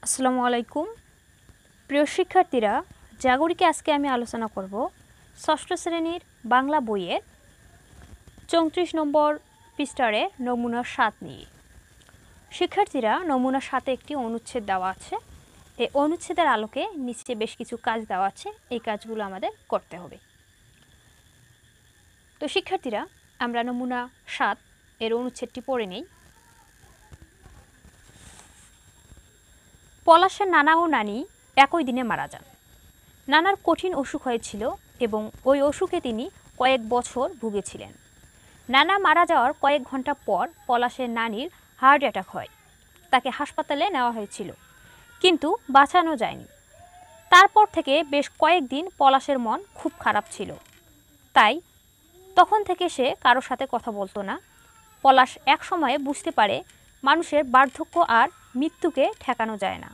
আসসালামু আলাইকুম প্রিয় শিক্ষার্থীরা, জাগরিকে আজকে আমি আলোচনা করব ষষ্ঠ শ্রেণীর বাংলা বইয়ের 34 নম্বর পৃষ্ঠারে নমুনা 7 নিয়ে। শিক্ষার্থীরা, নমুনা 7 একটি অনুচ্ছেদ দেওয়া আছে। এই অনুচ্ছেদের আলোকে নিচে বেশ কিছু কাজ দেওয়া আছে, এই কাজগুলো আমাদের করতে হবে। তো শিক্ষার্থীরা, আমরা নমুনা 7 এর অনুচ্ছেদটি পড়ে নেই। পলাশের নানা ও নানি একই দিনে মারা যান। নানার কঠিন অসুখ হয়েছিল এবং ওই অসুখে তিনি কয়েক বছর ভুগেছিলেন। নানা মারা যাওয়ার কয়েক ঘন্টা পর পলাশের নানির হার্ট অ্যাটাক হয়। তাকে হাসপাতালে নেওয়া হয়েছিল, কিন্তু বাঁচানো যায়নি। তারপর থেকে বেশ কয়েকদিন পলাশের মন খুব খারাপ ছিল। তাই তখন থেকে সে কারোর সাথে কথা বলতো না। পলাশ এক সময়ে বুঝতে পারে মানুষের বার্ধক্য আর মৃত্যুকে ঠেকানো যায় না,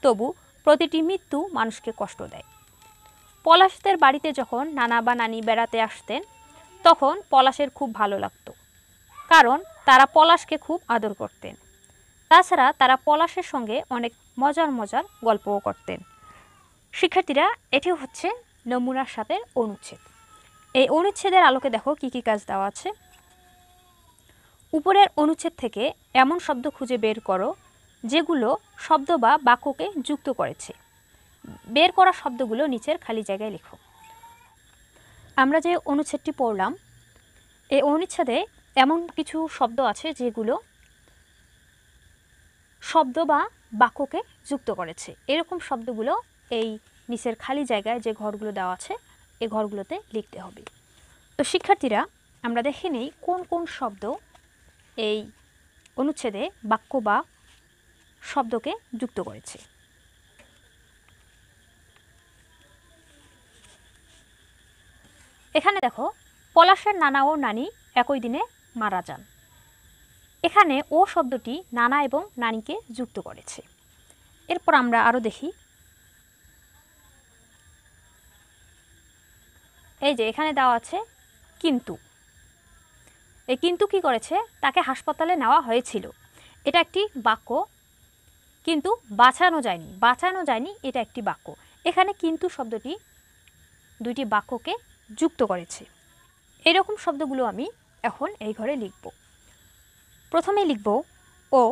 তবু প্রতিটি মৃত্যু মানুষকে কষ্ট দেয়। পলাশদের বাড়িতে যখন নানা বা নানি বেড়াতে আসতেন, তখন পলাশের খুব ভালো লাগতো, কারণ তারা পলাশকে খুব আদর করতেন। তাছাড়া তারা পলাশের সঙ্গে অনেক মজার মজার গল্পও করতেন। শিক্ষার্থীরা, এটি হচ্ছে নমুনার 7 অনুচ্ছেদ। এই অনুচ্ছেদের আলোকে দেখো কি কি কাজ দেওয়া আছে। উপরের অনুচ্ছেদ থেকে এমন শব্দ খুঁজে বের করো যেগুলো শব্দ বা বাক্যকে যুক্ত করেছে। বের করা শব্দগুলো নিচের খালি জায়গায় লেখো। আমরা যে অনুচ্ছেদটি পড়লাম, এই অনুচ্ছেদে এমন কিছু শব্দ আছে যেগুলো শব্দ বা বাক্যকে যুক্ত করেছে। এরকম শব্দগুলো এই নিচের খালি জায়গায় যে ঘরগুলো দেওয়া আছে, এই ঘরগুলোতে লিখতে হবে। তো শিক্ষার্থীরা, আমরা দেখে নেই কোন কোন শব্দ এই অনুচ্ছেদে বাক্য বা শব্দকে যুক্ত করেছে। এখানে দেখো, পলাশের নানা ও নানি একই দিনে মারা যান। এখানে ও শব্দটি নানা এবং নানিকে যুক্ত করেছে। এরপর আমরা আরও দেখি। এই যে এখানে দেওয়া আছে কিন্তু। এই কিন্তু কি করেছে? তাকে হাসপাতালে নেওয়া হয়েছিল, এটা একটি বাক্য। কিন্তু বাঁচানো যায়নি, বাঁচানো যায়নি, এটা একটি বাক্য। এখানে কিন্তু শব্দটি দুইটি বাক্যকে যুক্ত করেছে। এরকম শব্দগুলো আমি এখন এই ঘরে লিখব। প্রথমে লিখব ও,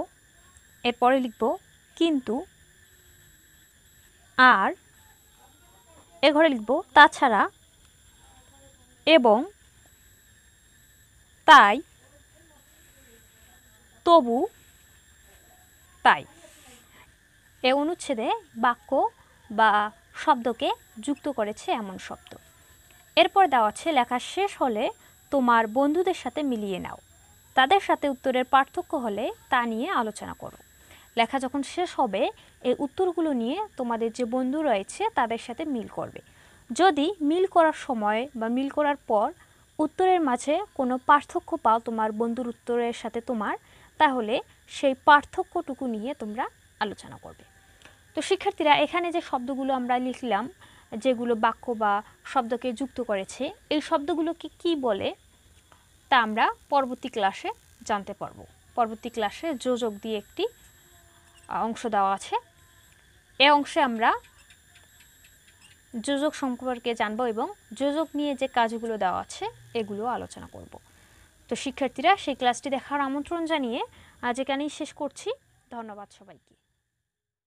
এরপরে লিখব কিন্তু, আর এ ঘরে লিখব তাছাড়া, এবং, তাই, তবু, তাই। এ অনুচ্ছেদে বাক্য বা শব্দকে যুক্ত করেছে এমন শব্দ। এরপর দেওয়া আছে লেখা শেষ হলে তোমার বন্ধুদের সাথে মিলিয়ে নাও। তাদের সাথে উত্তরের পার্থক্য হলে তা নিয়ে আলোচনা করো। লেখা যখন শেষ হবে, এই উত্তরগুলো নিয়ে তোমাদের যে বন্ধু রয়েছে তাদের সাথে মিল করবে। যদি মিল করার সময় বা মিল করার পর উত্তরের মাঝে কোনো পার্থক্য পাও তোমার বন্ধুর উত্তরের সাথে তোমার, তাহলে সেই পার্থক্যটুকু নিয়ে তোমরা আলোচনা করবে। তো শিক্ষার্থীরা, এখানে যে শব্দগুলো আমরা লিখলাম, যেগুলো বাক্য বা শব্দকে যুক্ত করেছে, এই শব্দগুলোকে কি বলে তা আমরা পরবর্তী ক্লাসে জানতে পারব। পরবর্তী ক্লাসে যোজক দিয়ে একটি অংশ দেওয়া আছে। এই অংশে আমরা যোজক সম্পর্কে জানব এবং যোজক নিয়ে যে কাজগুলো দেওয়া আছে এগুলো আলোচনা করব। তো শিক্ষার্থীরা, সেই ক্লাসটি দেখার আমন্ত্রণ জানিয়ে আজ এখানেই শেষ করছি। ধন্যবাদ সবাইকে।